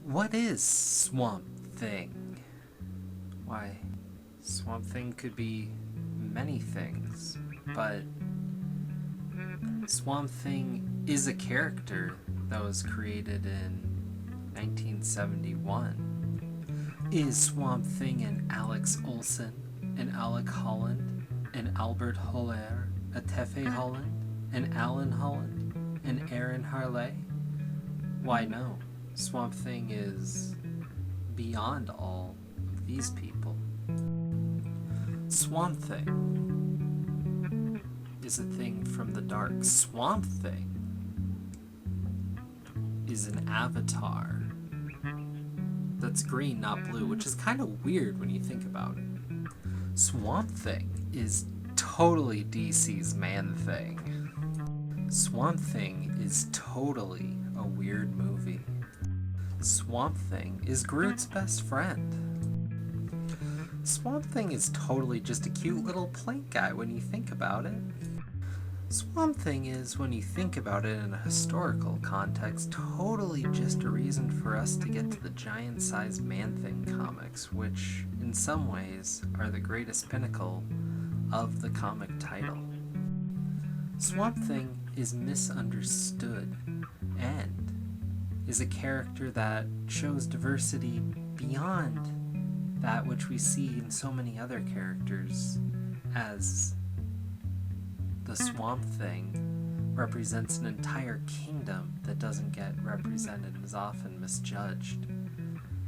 What is Swamp Thing? Why, Swamp Thing could be many things, but Swamp Thing is a character that was created in 1971. Is Swamp Thing an Alex Olsen, an Alec Holland, an Albert Holler, a Tefe Holland, an Alan Holland, an Aaron Harley? Why no, Swamp Thing is beyond all of these people. Swamp Thing is a thing from the dark. Swamp Thing is an avatar that's green, not blue, which is kind of weird when you think about it. Swamp Thing is totally DC's Man-Thing. Swamp Thing is totally a weird movie. Swamp Thing is Groot's best friend. Swamp Thing is totally just a cute little plank guy when you think about it. Swamp Thing is, when you think about it in a historical context, totally just a reason for us to get to the giant-sized Man-Thing comics, which, in some ways, are the greatest pinnacle of the comic title. Swamp Thing is misunderstood, and is a character that shows diversity beyond that which we see in so many other characters, as the Swamp Thing represents an entire kingdom that doesn't get represented and is often misjudged.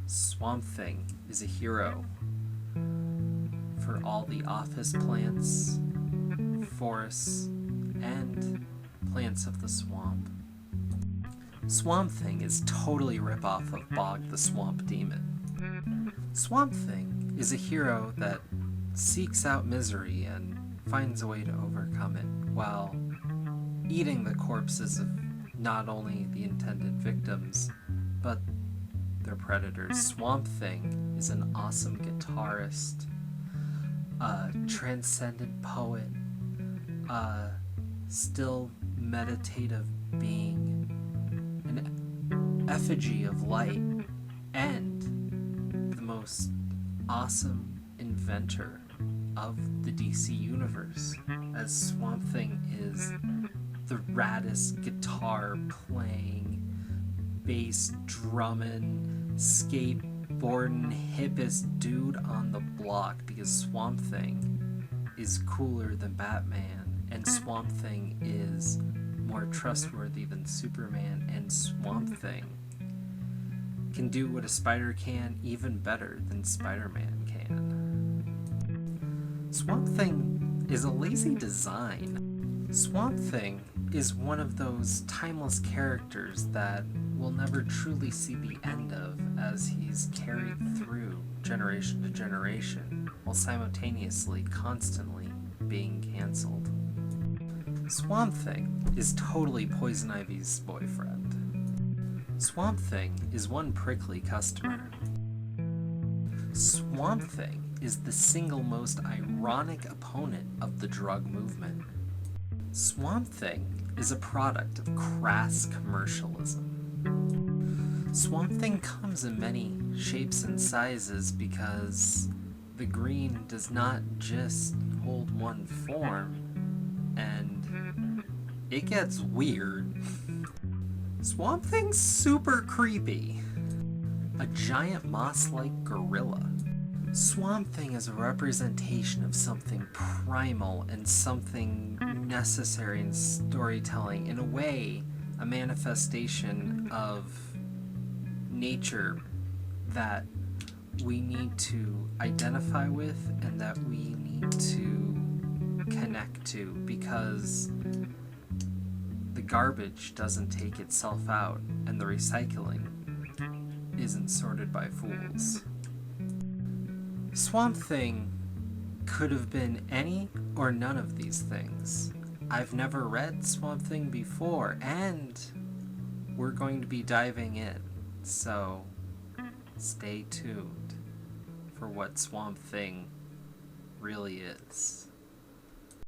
Swamp Thing is a hero for all the office plants, forests, and plants of the swamp. Swamp Thing is totally rip-off of Bog the Swamp Demon. Swamp Thing is a hero that seeks out misery and finds a way to overcome it while eating the corpses of not only the intended victims, but their predators. Swamp Thing is an awesome guitarist, a transcendent poet, a still meditative being, an effigy of light, and the most awesome inventor of the DC universe, as Swamp Thing is the raddest guitar playing, bass drumming, skateboarding, hippest dude on the block, because Swamp Thing is cooler than Batman, and Swamp Thing is more trustworthy than Superman, and Swamp Thing can do what a spider can even better than Spider-Man can. Swamp Thing is a lazy design. Swamp Thing is one of those timeless characters that we'll never truly see the end of, as he's carried through generation to generation while simultaneously constantly being cancelled. Swamp Thing is totally Poison Ivy's boyfriend. Swamp Thing is one prickly customer. Swamp Thing is the single most ironic opponent of the drug movement. Swamp Thing is a product of crass commercialism. Swamp Thing comes in many shapes and sizes because the green does not just hold one form, and it gets weird. Swamp Thing's super creepy. A giant moss-like gorilla. Swamp Thing is a representation of something primal and something necessary in storytelling. In a way, a manifestation of nature that we need to identify with and that we need to connect to, because the garbage doesn't take itself out and the recycling isn't sorted by fools. Swamp Thing could have been any or none of these things. I've never read Swamp Thing before, and we're going to be diving in, so stay tuned for what Swamp Thing really is.